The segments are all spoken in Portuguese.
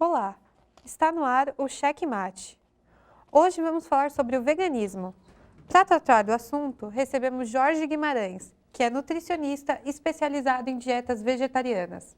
Olá, está no ar o Cheque Mate. Hoje vamos falar sobre o veganismo. Para tratar do assunto, recebemos Jorge Guimarães, que é nutricionista especializado em dietas vegetarianas.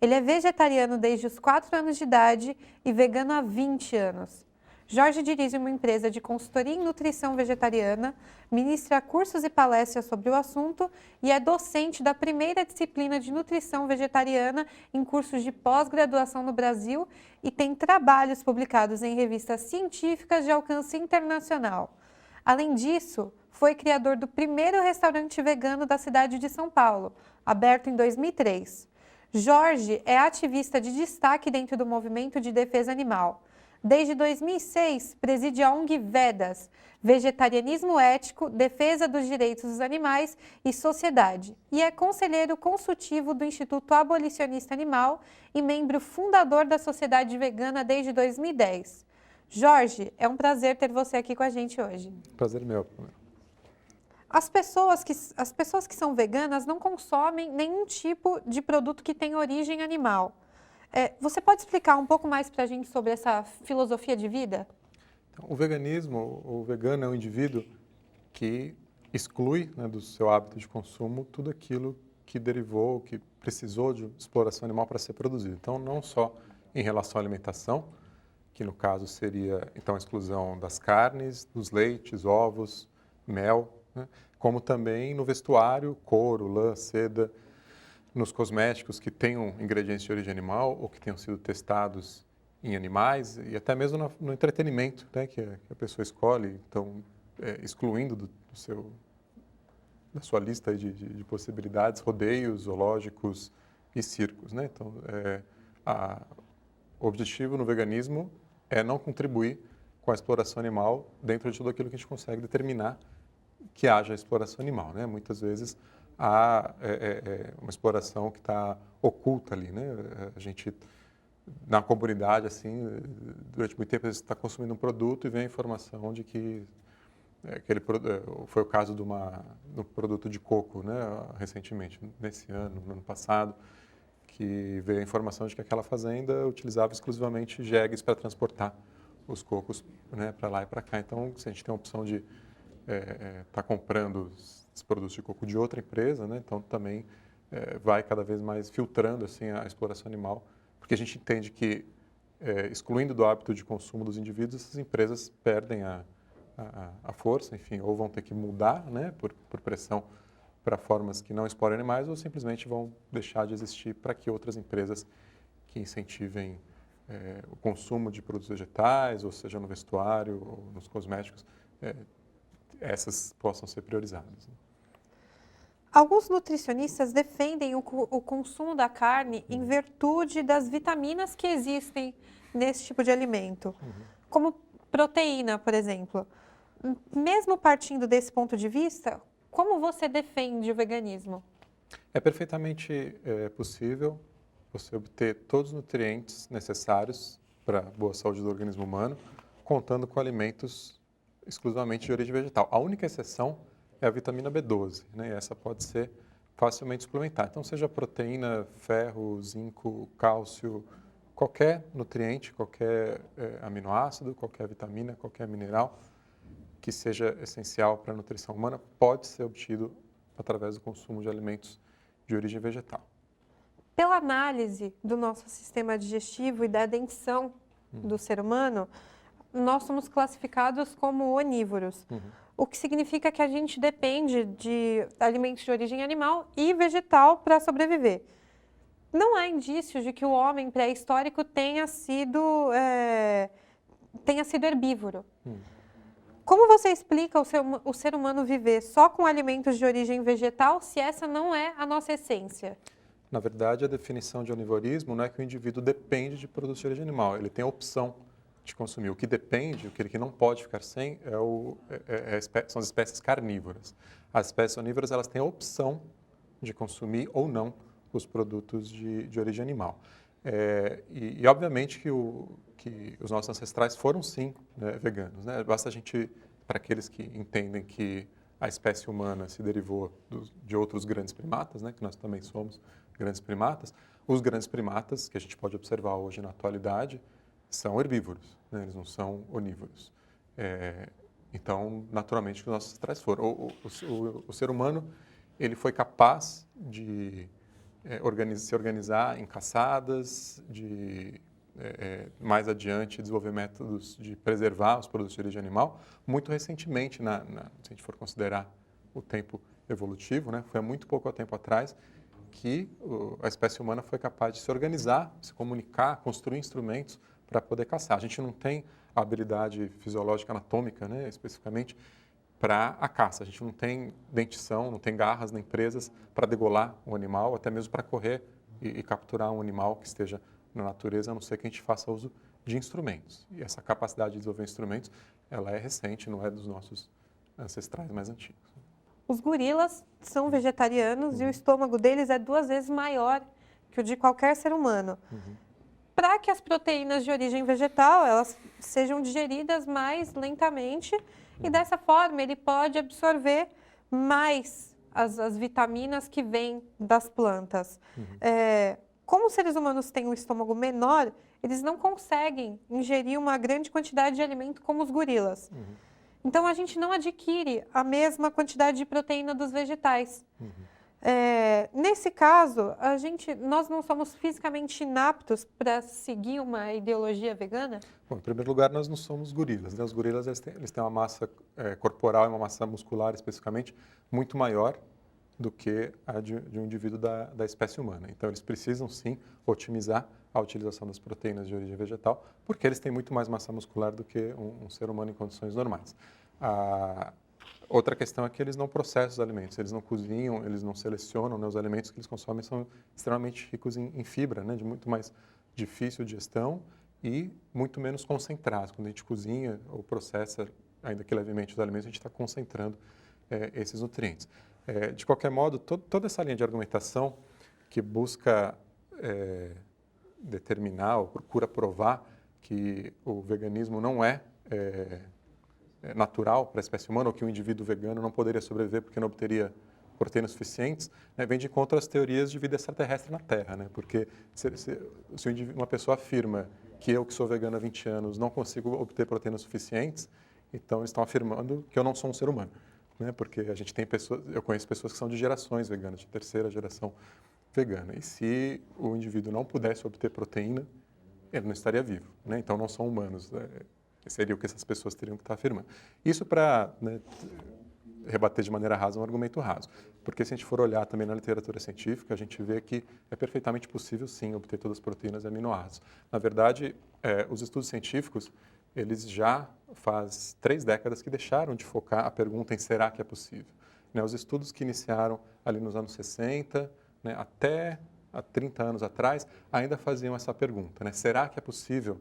Ele é vegetariano desde os 4 anos de idade e vegano há 20 anos. Jorge dirige uma empresa de consultoria em nutrição vegetariana, ministra cursos e palestras sobre o assunto e é docente da primeira disciplina de nutrição vegetariana em cursos de pós-graduação no Brasil e tem trabalhos publicados em revistas científicas de alcance internacional. Além disso, foi criador do primeiro restaurante vegano da cidade de São Paulo, aberto em 2003. Jorge é ativista de destaque dentro do movimento de defesa animal. Desde 2006, preside a ONG Vedas, Vegetarianismo Ético, Defesa dos Direitos dos Animais e Sociedade, e é conselheiro consultivo do Instituto Abolicionista Animal e membro fundador da Sociedade Vegana desde 2010. Jorge, é um prazer ter você aqui com a gente hoje. Prazer meu. As pessoas que são veganas não consomem nenhum tipo de produto que tenha origem animal. Você pode explicar um pouco mais para a gente sobre essa filosofia de vida? Então, o veganismo, o vegano é um indivíduo que exclui, né, do seu hábito de consumo tudo aquilo que derivou, que precisou de exploração animal para ser produzido. Então, não só em relação à alimentação, que no caso seria então a exclusão das carnes, dos leites, ovos, mel, né, como também no vestuário, couro, lã, seda, nos cosméticos que tenham ingredientes de origem animal ou que tenham sido testados em animais e até mesmo no entretenimento, né, que a pessoa escolhe, então excluindo da sua lista de possibilidades, rodeios, zoológicos e circos, né? Então, o objetivo no veganismo é não contribuir com a exploração animal dentro de tudo aquilo que a gente consegue determinar que haja exploração animal, né? Muitas vezes há uma exploração que está oculta ali, né? A gente, na comunidade, assim, durante muito tempo, você está consumindo um produto e vem a informação de que foi o caso do produto de coco, né? Recentemente, nesse ano, no ano passado, que veio a informação de que aquela fazenda utilizava exclusivamente jegues para transportar os cocos, né, para lá e para cá. Então, se a gente tem a opção de estar comprando os produtos de coco de outra empresa, né? Então também vai cada vez mais filtrando assim a exploração animal, porque a gente entende que excluindo do hábito de consumo dos indivíduos, essas empresas perdem a força, enfim, ou vão ter que mudar, né, por pressão para formas que não explorem animais, ou simplesmente vão deixar de existir para que outras empresas que incentivem o consumo de produtos vegetais, ou seja, no vestuário ou nos cosméticos, essas possam ser priorizadas. Alguns nutricionistas defendem o consumo da carne em virtude das vitaminas que existem nesse tipo de alimento, como proteína, por exemplo. Mesmo partindo desse ponto de vista, como você defende o veganismo? É perfeitamente possível você obter todos os nutrientes necessários para a boa saúde do organismo humano, contando com alimentos exclusivamente de origem vegetal. A única exceção é a vitamina B12, né? E essa pode ser facilmente suplementar. Então, seja proteína, ferro, zinco, cálcio, qualquer nutriente, qualquer aminoácido, qualquer vitamina, qualquer mineral que seja essencial para a nutrição humana pode ser obtido através do consumo de alimentos de origem vegetal. Pela análise do nosso sistema digestivo e da dentição do ser humano, nós somos classificados como onívoros, o que significa que a gente depende de alimentos de origem animal e vegetal para sobreviver. Não há indícios de que o homem pré-histórico tenha sido herbívoro. Como você explica o ser humano viver só com alimentos de origem vegetal se essa não é a nossa essência? Na verdade, a definição de onivorismo não é que o indivíduo depende de produtos de origem animal, ele tem a opção de consumir. O que depende, o que não pode ficar sem, são as espécies carnívoras. As espécies onívoras elas têm a opção de consumir ou não os produtos de origem animal. E obviamente que os nossos ancestrais foram sim, né, veganos, né? Basta a gente, para aqueles que entendem que a espécie humana se derivou de outros grandes primatas, né, que nós também somos grandes primatas, Os grandes primatas, que a gente pode observar hoje na atualidade, são herbívoros, né? Eles não são onívoros. Então, naturalmente, o que os nossos ancestrais foram. O ser humano, ele foi capaz de se organizar em caçadas, de mais adiante desenvolver métodos de preservar os produtos de origem animal. Muito recentemente, se a gente for considerar o tempo evolutivo, né, foi há muito pouco tempo atrás que a espécie humana foi capaz de se organizar, se comunicar, construir instrumentos para poder caçar. A gente não tem a habilidade fisiológica anatômica, né, especificamente, para a caça. A gente não tem dentição, não tem garras nem presas para degolar um animal, até mesmo para correr e capturar um animal que esteja na natureza, a não ser que a gente faça uso de instrumentos. E essa capacidade de desenvolver instrumentos, ela é recente, não é dos nossos ancestrais mais antigos. Os gorilas são vegetarianos e o estômago deles é 2 vezes maior que o de qualquer ser humano. Para que as proteínas de origem vegetal elas sejam digeridas mais lentamente e dessa forma ele pode absorver mais as vitaminas que vêm das plantas. Como os seres humanos têm um estômago menor, eles não conseguem ingerir uma grande quantidade de alimento como os gorilas. Então, a gente não adquire a mesma quantidade de proteína dos vegetais. Nesse caso, nós não somos fisicamente inaptos para seguir uma ideologia vegana? Bom, em primeiro lugar, nós não somos gorilas, né? Os gorilas eles têm uma massa corporal e uma massa muscular, especificamente, muito maior do que a de um indivíduo da espécie humana. Então, eles precisam, sim, otimizar a utilização das proteínas de origem vegetal, porque eles têm muito mais massa muscular do que um ser humano em condições normais. Outra questão é que eles não processam os alimentos, eles não cozinham, eles não selecionam, né? Os alimentos que eles consomem são extremamente ricos em fibra, né? De muito mais difícil digestão e muito menos concentrados. Quando a gente cozinha ou processa, ainda que levemente, os alimentos, a gente está concentrando esses nutrientes. De qualquer modo, toda essa linha de argumentação que busca determinar ou procura provar que o veganismo não é natural para a espécie humana, ou que um indivíduo vegano não poderia sobreviver porque não obteria proteínas suficientes, né, vem de encontro às teorias de vida extraterrestre na Terra, né? Porque se uma pessoa afirma que eu, que sou vegano há 20 anos, não consigo obter proteínas suficientes, então eles estão afirmando que eu não sou um ser humano. Né? Porque a gente tem eu conheço pessoas que são de gerações veganas, de terceira geração vegana. E se o indivíduo não pudesse obter proteína, ele não estaria vivo. Né? Então não são humanos. Seria o que essas pessoas teriam que estar afirmando. Isso para rebater de maneira rasa um argumento raso. Porque se a gente for olhar também na literatura científica, a gente vê que é perfeitamente possível, sim, obter todas as proteínas e aminoácidos. Na verdade, os estudos científicos, eles já faz 3 décadas que deixaram de focar a pergunta em será que é possível. Né, os estudos que iniciaram ali nos anos 60, né, até há 30 anos atrás, ainda faziam essa pergunta. Né, será que é possível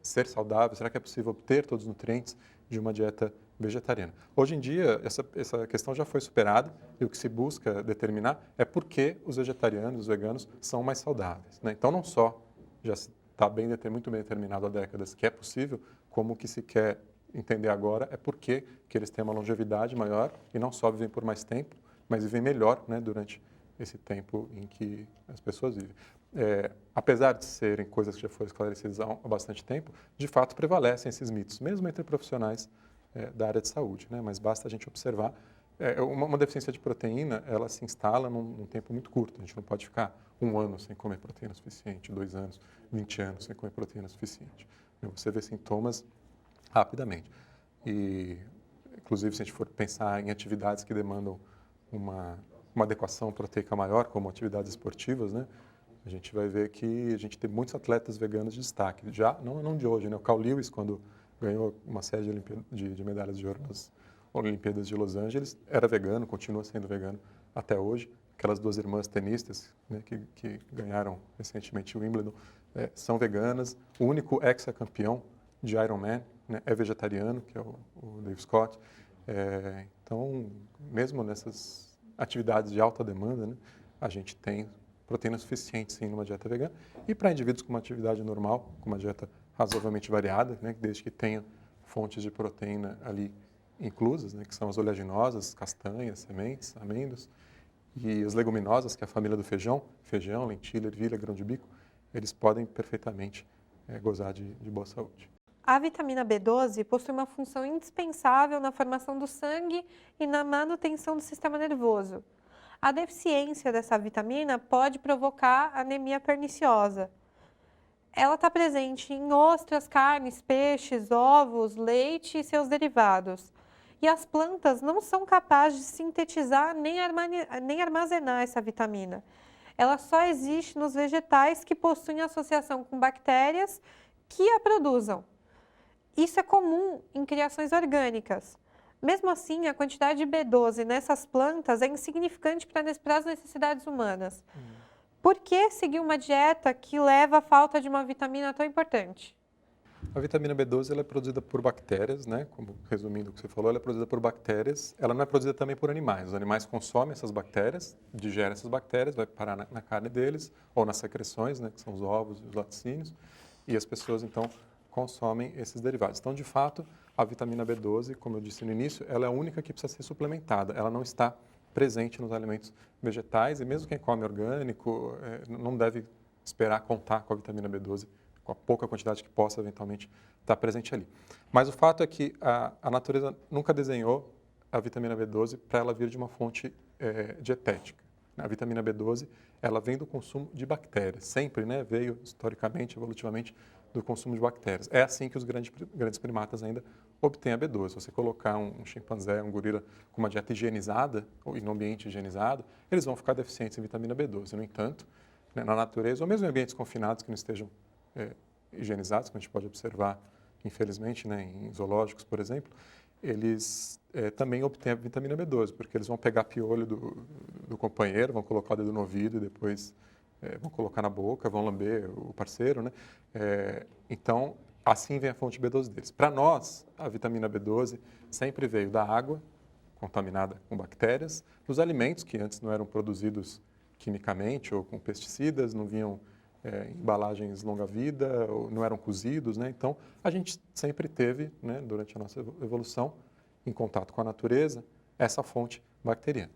ser saudável? Será que é possível obter todos os nutrientes de uma dieta vegetariana? Hoje em dia, essa questão já foi superada e o que se busca determinar é por que os vegetarianos, os veganos, são mais saudáveis. Né? Então, não só já está muito bem determinado há décadas que é possível, como o que se quer entender agora é por que eles têm uma longevidade maior e não só vivem por mais tempo, mas vivem melhor, né, durante esse tempo em que as pessoas vivem. Apesar de serem coisas que já foram esclarecidas há bastante tempo, de fato prevalecem esses mitos, mesmo entre profissionais da área de saúde, né? Mas basta a gente observar. Uma deficiência de proteína, ela se instala num tempo muito curto. A gente não pode ficar 1 ano sem comer proteína suficiente, 2 anos, 20 anos sem comer proteína suficiente. Você vê sintomas rapidamente. E, inclusive, se a gente for pensar em atividades que demandam uma adequação proteica maior, como atividades esportivas, né? A gente vai ver que a gente tem muitos atletas veganos de destaque. Já, não de hoje, né? O Carl Lewis, quando ganhou uma série de medalhas de ouro nas Olimpíadas de Los Angeles, era vegano, continua sendo vegano até hoje. Aquelas 2 irmãs tenistas, né, que ganharam recentemente o Wimbledon, são veganas. O único ex-campeão de Ironman, né, é vegetariano, que é o Dave Scott. Então, mesmo nessas atividades de alta demanda, né, a gente tem proteína suficiente, sim, numa dieta vegana. E para indivíduos com uma atividade normal, com uma dieta razoavelmente variada, né, desde que tenha fontes de proteína ali inclusas, né, que são as oleaginosas, castanhas, sementes, amêndoas, E as leguminosas, que é a família do feijão, feijão, lentilha, ervilha, grão de bico, eles podem perfeitamente gozar de boa saúde. A vitamina B12 possui uma função indispensável na formação do sangue e na manutenção do sistema nervoso. A deficiência dessa vitamina pode provocar anemia perniciosa. Ela está presente em ostras, carnes, peixes, ovos, leite e seus derivados. E as plantas não são capazes de sintetizar nem armazenar essa vitamina. Ela só existe nos vegetais que possuem associação com bactérias que a produzam. Isso é comum em criações orgânicas. Mesmo assim, a quantidade de B12 nessas plantas é insignificante para as necessidades humanas. Por que seguir uma dieta que leva à falta de uma vitamina tão importante? A vitamina B12 ela é produzida por bactérias, né? Como resumindo o que você falou, ela é produzida por bactérias. Ela não é produzida também por animais. Os animais consomem essas bactérias, digerem essas bactérias, vai parar na carne deles ou nas secreções, né? Que são os ovos e os laticínios. E as pessoas então consomem esses derivados. Então, de fato, a vitamina B12, como eu disse no início, ela é a única que precisa ser suplementada. Ela não está presente nos alimentos vegetais e mesmo quem come orgânico não deve esperar contar com a vitamina B12, com a pouca quantidade que possa eventualmente estar presente ali. Mas o fato é que a natureza nunca desenhou a vitamina B12 para ela vir de uma fonte dietética. A vitamina B12 ela vem do consumo de bactérias, sempre veio historicamente, evolutivamente, do consumo de bactérias. É assim que os grandes primatas ainda obtêm a B12. Se você colocar um chimpanzé, um gorila com uma dieta higienizada, ou em um ambiente higienizado, eles vão ficar deficientes em vitamina B12. No entanto, na natureza, ou mesmo em ambientes confinados que não estejam higienizados, como a gente pode observar, infelizmente, em zoológicos, por exemplo, eles também obtêm a vitamina B12, porque eles vão pegar piolho do companheiro, vão colocar o dedo no ouvido e depois vão colocar na boca, vão lamber o parceiro, né? Então, assim vem a fonte B12 deles. Para nós, a vitamina B12 sempre veio da água, contaminada com bactérias, dos alimentos que antes não eram produzidos quimicamente ou com pesticidas, não vinham em embalagens longa-vida, ou não eram cozidos, né? Então, a gente sempre teve, durante a nossa evolução, em contato com a natureza, essa fonte bacteriana.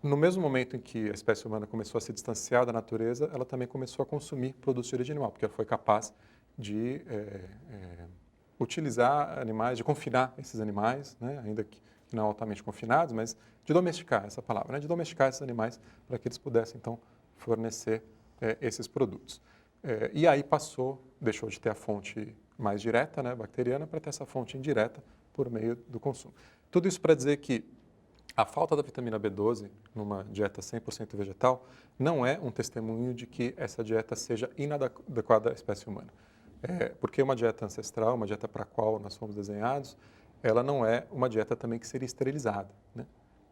No mesmo momento em que a espécie humana começou a se distanciar da natureza, ela também começou a consumir produtos de origem animal, porque ela foi capaz de utilizar animais, de confinar esses animais, ainda que não altamente confinados, mas de domesticar, essa palavra, de domesticar esses animais para que eles pudessem, então, fornecer esses produtos. E aí deixou de ter a fonte mais direta, bacteriana, para ter essa fonte indireta por meio do consumo. Tudo isso para dizer que a falta da vitamina B12 numa dieta 100% vegetal não é um testemunho de que essa dieta seja inadequada à espécie humana. Porque uma dieta ancestral, uma dieta para a qual nós fomos desenhados, ela não é uma dieta também que seria esterilizada,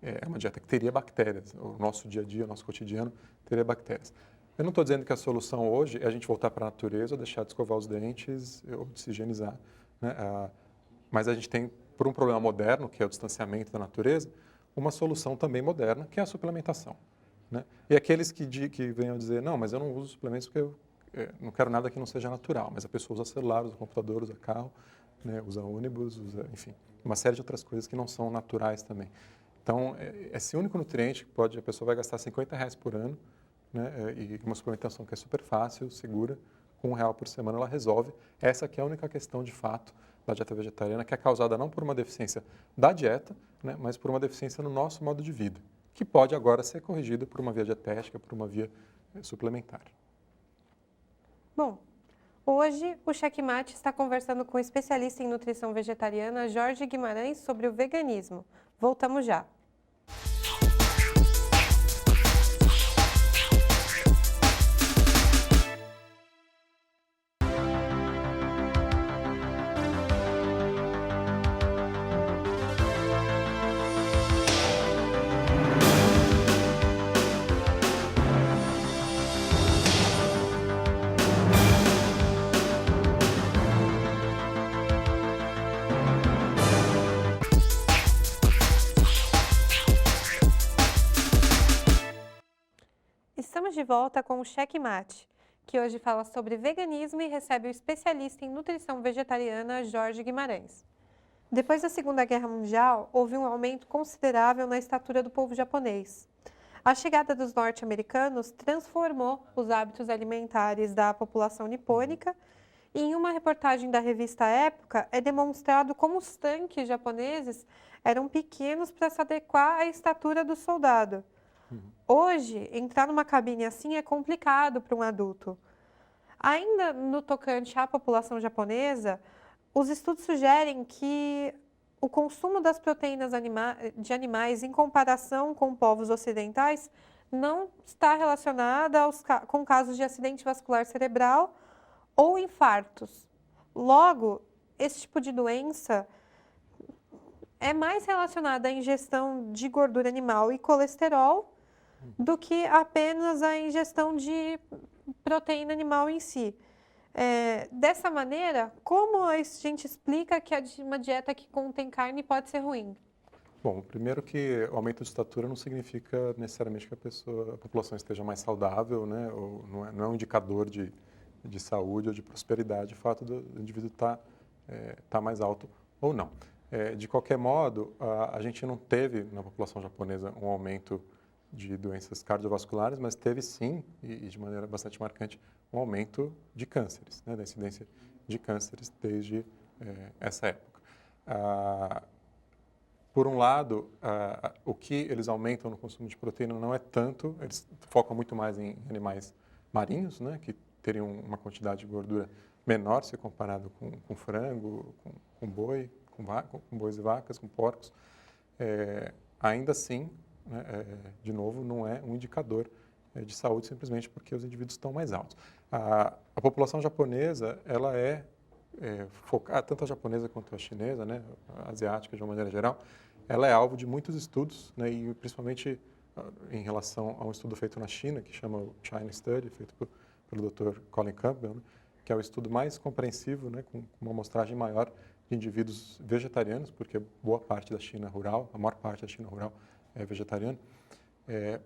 É uma dieta que teria bactérias. O nosso dia a dia, o nosso cotidiano teria bactérias. Eu não estou dizendo que a solução hoje é a gente voltar para a natureza ou deixar de escovar os dentes ou de se higienizar, mas a gente tem, por um problema moderno, que é o distanciamento da natureza, uma solução também moderna, que é a suplementação. E aqueles que venham dizer, não, mas eu não uso suplementos porque eu não quero nada que não seja natural, mas a pessoa usa celular, usa computador, usa carro, usa ônibus, enfim, uma série de outras coisas que não são naturais também. Então, esse único nutriente que a pessoa vai gastar R$50 por ano, e uma suplementação que é super fácil, segura, com R$1 por semana ela resolve. Essa que é a única questão de fato da dieta vegetariana, que é causada não por uma deficiência da dieta, mas por uma deficiência no nosso modo de vida, que pode agora ser corrigida por uma via dietética, por uma via suplementar. Bom, hoje o Checkmate está conversando com o especialista em nutrição vegetariana Jorge Guimarães sobre o veganismo. Voltamos já. Estamos de volta com o Checkmate, que hoje fala sobre veganismo e recebe o especialista em nutrição vegetariana Jorge Guimarães. Depois da Segunda Guerra Mundial, houve um aumento considerável na estatura do povo japonês. A chegada dos norte-americanos transformou os hábitos alimentares da população nipônica e em uma reportagem da revista Época é demonstrado como os tanques japoneses eram pequenos para se adequar à estatura do soldado. Hoje, entrar numa cabine assim é complicado para um adulto. Ainda no tocante à população japonesa, os estudos sugerem que o consumo das proteínas de animais em comparação com povos ocidentais não está relacionado com casos de acidente vascular cerebral ou infartos. Logo, esse tipo de doença é mais relacionada à ingestão de gordura animal e colesterol do que apenas à ingestão de proteína animal em si. Dessa maneira, como a gente explica que uma dieta que contém carne pode ser ruim? Bom, primeiro que o aumento de estatura não significa necessariamente que a população esteja mais saudável, né? Ou não é um indicador de saúde ou de prosperidade, o fato do indivíduo tá mais alto ou não. De qualquer modo, a gente não teve na população japonesa um aumento de doenças cardiovasculares, mas teve sim, e de maneira bastante marcante, um aumento de cânceres, né, da incidência de cânceres desde essa época. Por um lado, o que eles aumentam no consumo de proteína não é tanto, eles focam muito mais em animais marinhos, né, que teriam uma quantidade de gordura menor se comparado com frango, com boi, com bois e vacas, com porcos. Ainda assim, né, de novo, não é um indicador de saúde simplesmente porque os indivíduos estão mais altos. A população japonesa, ela focada, tanto a japonesa quanto a chinesa, né, a asiática de uma maneira geral, ela é alvo de muitos estudos, né, e principalmente em relação a um estudo feito na China, que chama o China Study, feito pelo Dr. Colin Campbell, né, que é o estudo mais compreensivo, né, com uma amostragem maior de indivíduos vegetarianos, porque boa parte da China rural, a maior parte da China rural é vegetariana,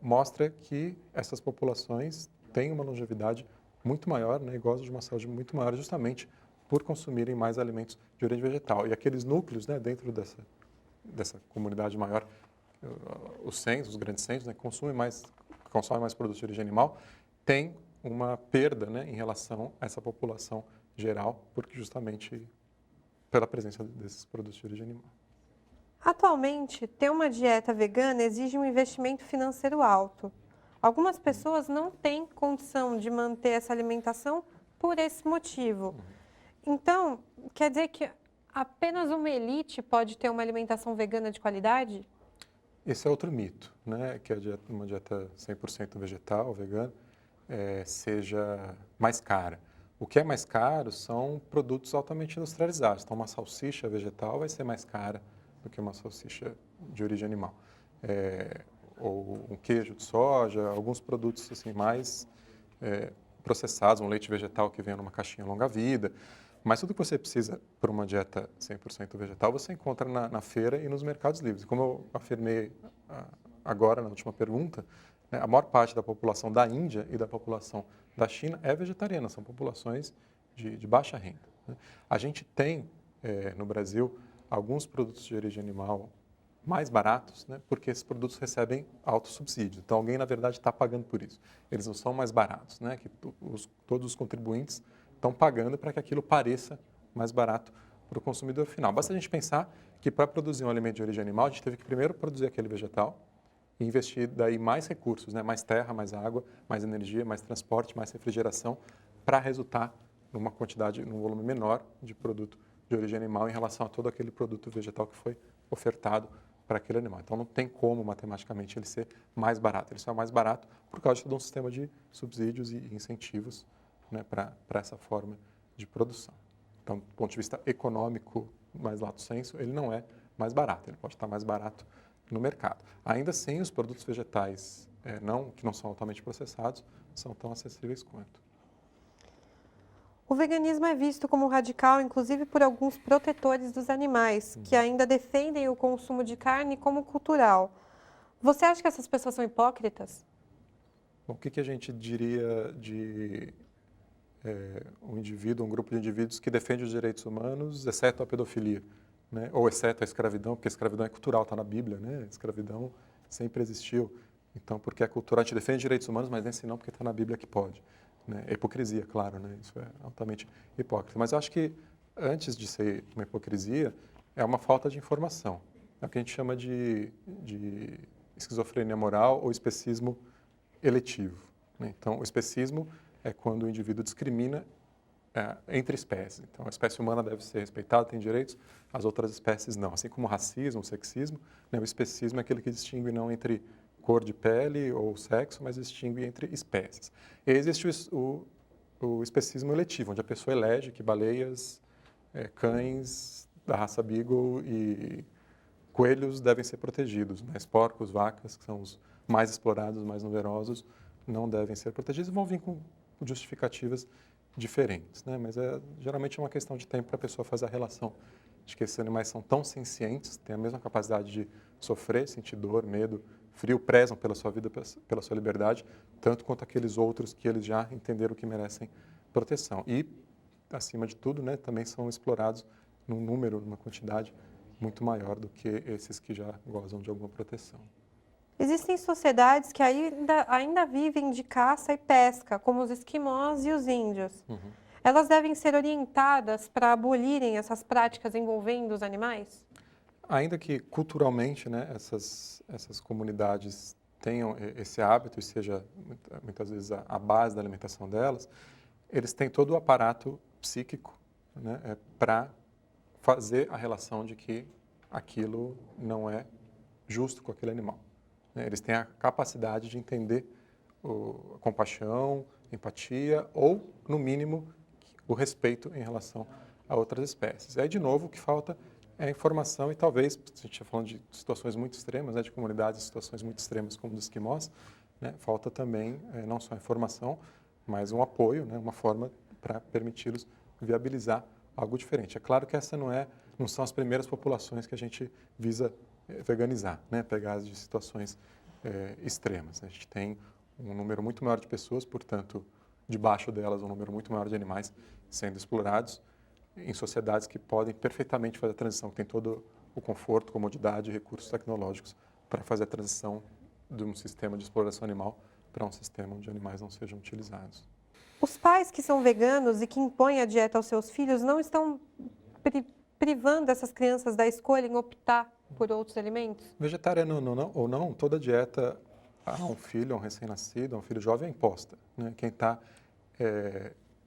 mostra que essas populações têm uma longevidade muito maior, né, e gozam de uma saúde muito maior justamente por consumirem mais alimentos de origem vegetal. E aqueles núcleos, né, dentro dessa comunidade maior, os grandes centros, né, consomem mais produtos de origem animal, têm uma perda, né, em relação a essa população geral, porque justamente pela presença desses produtos de origem animal. Atualmente, ter uma dieta vegana exige um investimento financeiro alto. Algumas pessoas não têm condição de manter essa alimentação por esse motivo. Então, quer dizer que apenas uma elite pode ter uma alimentação vegana de qualidade? Esse é outro mito, né, que uma dieta 100% vegetal, vegana, seja mais cara. O que é mais caro são produtos altamente industrializados. Então, uma salsicha vegetal vai ser mais cara do que uma salsicha de origem animal. Ou um queijo de soja, alguns produtos assim, mais processados, um leite vegetal que vem numa caixinha longa-vida. Mas tudo que você precisa para uma dieta 100% vegetal, você encontra na feira e nos mercados livres. Como eu afirmei agora na última pergunta, né, a maior parte da população da Índia e da população da China é vegetariana, são populações de baixa renda, né? A gente tem no Brasil alguns produtos de origem animal mais baratos, né, porque esses produtos recebem alto subsídio. Então, alguém, na verdade, está pagando por isso. Eles não são mais baratos, né, que todos os contribuintes estão pagando para que aquilo pareça mais barato para o consumidor final. Basta a gente pensar que para produzir um alimento de origem animal, a gente teve que primeiro produzir aquele vegetal e investir daí mais recursos, né, mais terra, mais água, mais energia, mais transporte, mais refrigeração, para resultar num volume menor de produto de origem animal em relação a todo aquele produto vegetal que foi ofertado para aquele animal. Então, não tem como, matematicamente, ele ser mais barato. Ele só é mais barato por causa de todo um sistema de subsídios e incentivos, né, para essa forma de produção. Então, do ponto de vista econômico, mais lato sensu, ele não é mais barato. Ele pode estar mais barato no mercado. Ainda assim, os produtos vegetais que não são altamente processados são tão acessíveis quanto. O veganismo é visto como radical, inclusive por alguns protetores dos animais, que ainda defendem o consumo de carne como cultural. Você acha que essas pessoas são hipócritas? Bom, o que a gente diria de um grupo de indivíduos que defende os direitos humanos, exceto a pedofilia? né? Ou exceto a escravidão, porque a escravidão é cultural, está na Bíblia, né? A escravidão sempre existiu. Então, porque é cultural, a gente defende direitos humanos, mas nem senão porque está na Bíblia que pode. Né? É hipocrisia, claro, né? Isso é altamente hipócrita. Mas eu acho que, antes de ser uma hipocrisia, é uma falta de informação. É o que a gente chama de esquizofrenia moral ou especismo eletivo. Né? Então, o especismo é quando o indivíduo discrimina entre espécies. Então, a espécie humana deve ser respeitada, tem direitos, as outras espécies não. Assim como o racismo, o sexismo, né? O especismo é aquele que distingue não entre cor de pele ou sexo, mas distingue entre espécies. E existe o especismo eletivo, onde a pessoa elege que baleias, cães da raça Beagle e coelhos devem ser protegidos, mas porcos, vacas, que são os mais explorados, mais numerosos, não devem ser protegidos e vão vir com justificativas diferentes. Né? Mas geralmente é uma questão de tempo para a pessoa fazer a relação de que esses animais são tão sencientes, têm a mesma capacidade de sofrer, sentir dor, medo, frio, prezam pela sua vida, pela sua liberdade, tanto quanto aqueles outros que eles já entenderam que merecem proteção. E, acima de tudo, né, também são explorados num número, numa quantidade muito maior do que esses que já gozam de alguma proteção. Existem sociedades que ainda vivem de caça e pesca, como os esquimós e os índios. Elas devem ser orientadas para abolirem essas práticas envolvendo os animais? Ainda que culturalmente, né, essas comunidades tenham esse hábito e seja muitas vezes a base da alimentação delas, eles têm todo o aparato psíquico, né, para fazer a relação de que aquilo não é justo com aquele animal. Né? Eles têm a capacidade de entender a compaixão, empatia ou, no mínimo, o respeito em relação a outras espécies. E aí, de novo, o que falta é informação e talvez, se a gente está falando de situações muito extremas, né, de comunidades em situações muito extremas como dos esquimós, né, falta também não só informação, mas um apoio, né, uma forma para permiti-los viabilizar algo diferente. É claro que essa não são as primeiras populações que a gente visa veganizar, né, pegar as de situações extremas. A gente tem um número muito maior de pessoas, portanto, debaixo delas um número muito maior de animais sendo explorados, em sociedades que podem perfeitamente fazer a transição, que tem todo o conforto, comodidade e recursos tecnológicos para fazer a transição de um sistema de exploração animal para um sistema onde animais não sejam utilizados. Os pais que são veganos e que impõem a dieta aos seus filhos não estão privando essas crianças da escolha em optar por outros alimentos? Vegetariano ou não, toda dieta a um filho, a um recém-nascido, a um filho jovem é imposta. Né? Quem está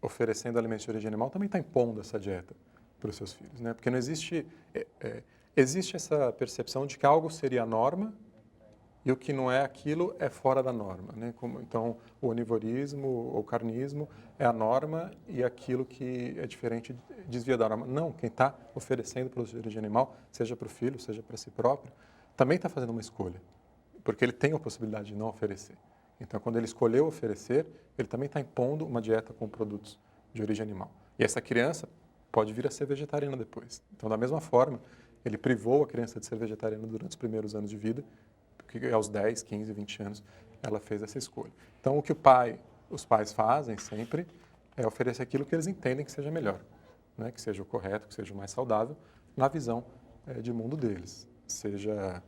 oferecendo alimentos de origem animal também está impondo essa dieta para os seus filhos, né? Porque não existe existe essa percepção de que algo seria a norma e o que não é aquilo é fora da norma, né? Então o onivorismo ou o carnismo é a norma e aquilo que é diferente desvia da norma. Não, quem está oferecendo produtos de origem animal, seja para o filho, seja para si próprio, também está fazendo uma escolha, porque ele tem a possibilidade de não oferecer. Então, quando ele escolheu oferecer, ele também está impondo uma dieta com produtos de origem animal. E essa criança pode vir a ser vegetariana depois. Então, da mesma forma, ele privou a criança de ser vegetariana durante os primeiros anos de vida, porque aos 10, 15, 20 anos ela fez essa escolha. Então, o que os pais fazem sempre é oferecer aquilo que eles entendem que seja melhor, né? Que seja o correto, que seja o mais saudável, na visão de mundo deles. Seja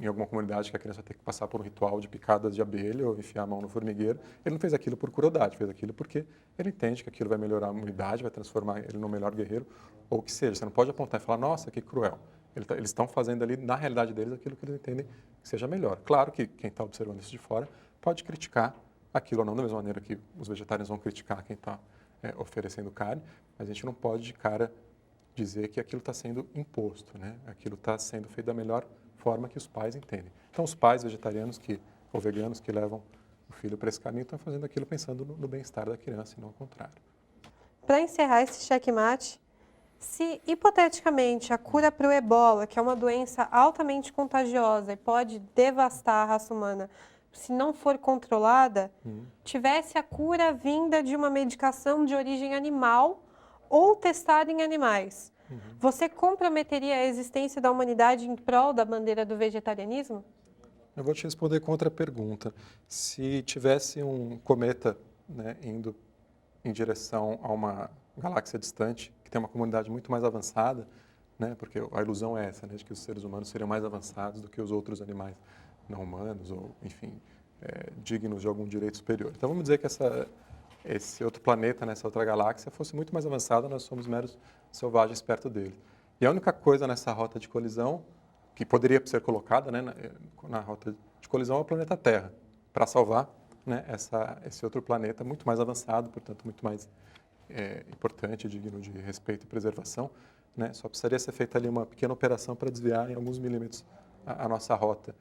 em alguma comunidade que a criança tem que passar por um ritual de picadas de abelha ou enfiar a mão no formigueiro, ele não fez aquilo por crueldade, fez aquilo porque ele entende que aquilo vai melhorar a imunidade, vai transformar ele no melhor guerreiro, ou o que seja. Você não pode apontar e falar, nossa, que cruel. Eles estão fazendo ali, na realidade deles, aquilo que eles entendem que seja melhor. Claro que quem está observando isso de fora pode criticar aquilo ou não, da mesma maneira que os vegetarianos vão criticar quem está oferecendo carne, mas a gente não pode de cara dizer que aquilo está sendo imposto, né? Aquilo está sendo feito da melhor forma que os pais entendem. Então, os pais vegetarianos ou veganos que levam o filho para esse caminho estão fazendo aquilo pensando no bem-estar da criança e não ao contrário. Para encerrar esse checkmate, se hipoteticamente a cura para o ebola, que é uma doença altamente contagiosa e pode devastar a raça humana, se não for controlada, tivesse a cura vinda de uma medicação de origem animal ou testada em animais, você comprometeria a existência da humanidade em prol da bandeira do vegetarianismo? Eu vou te responder com outra pergunta. Se tivesse um cometa, né, indo em direção a uma galáxia distante, que tem uma comunidade muito mais avançada, né? Porque a ilusão é essa, né? De que os seres humanos seriam mais avançados do que os outros animais não humanos ou, enfim, dignos de algum direito superior. Então, vamos dizer que esse outro planeta, nessa outra galáxia, fosse muito mais avançado, nós somos meros selvagens perto dele. E a única coisa nessa rota de colisão que poderia ser colocada, né, na rota de colisão é o planeta Terra, para salvar, né, esse outro planeta muito mais avançado, portanto, muito mais importante, digno de respeito e preservação, né? Só precisaria ser feita ali uma pequena operação para desviar em alguns milímetros a nossa rota.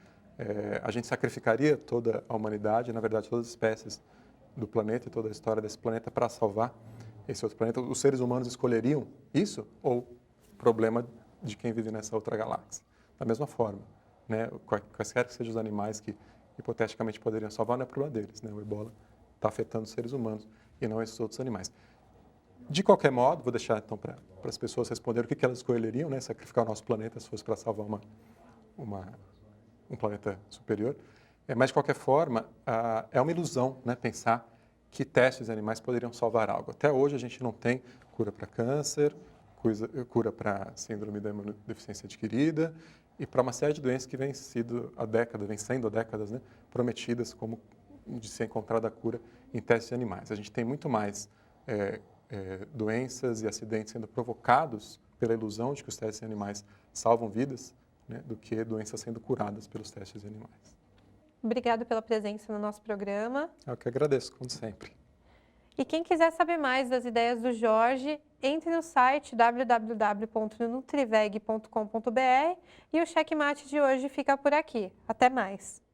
A gente sacrificaria toda a humanidade, na verdade, todas as espécies do planeta e toda a história desse planeta para salvar esse outro planeta. Os seres humanos escolheriam isso ou o problema de quem vive nessa outra galáxia? Da mesma forma, né? Quaisquer que sejam os animais que hipoteticamente poderiam salvar, não é problema deles, né? O ebola está afetando os seres humanos e não esses outros animais. De qualquer modo, vou deixar então para as pessoas responderem o que elas escolheriam, né? Sacrificar o nosso planeta se fosse para salvar um planeta superior. Mas, de qualquer forma, é uma ilusão, né, pensar que testes animais poderiam salvar algo. Até hoje a gente não tem cura para câncer, cura para síndrome da imunodeficiência adquirida e para uma série de doenças que vem sendo há décadas, né, prometidas como de ser encontrada a cura em testes animais. A gente tem muito mais doenças e acidentes sendo provocados pela ilusão de que os testes animais salvam vidas, né, do que doenças sendo curadas pelos testes animais. Obrigado pela presença no nosso programa. Eu que agradeço, como sempre. E quem quiser saber mais das ideias do Jorge, entre no site www.nutriveg.com.br e o Checkmate de hoje fica por aqui. Até mais!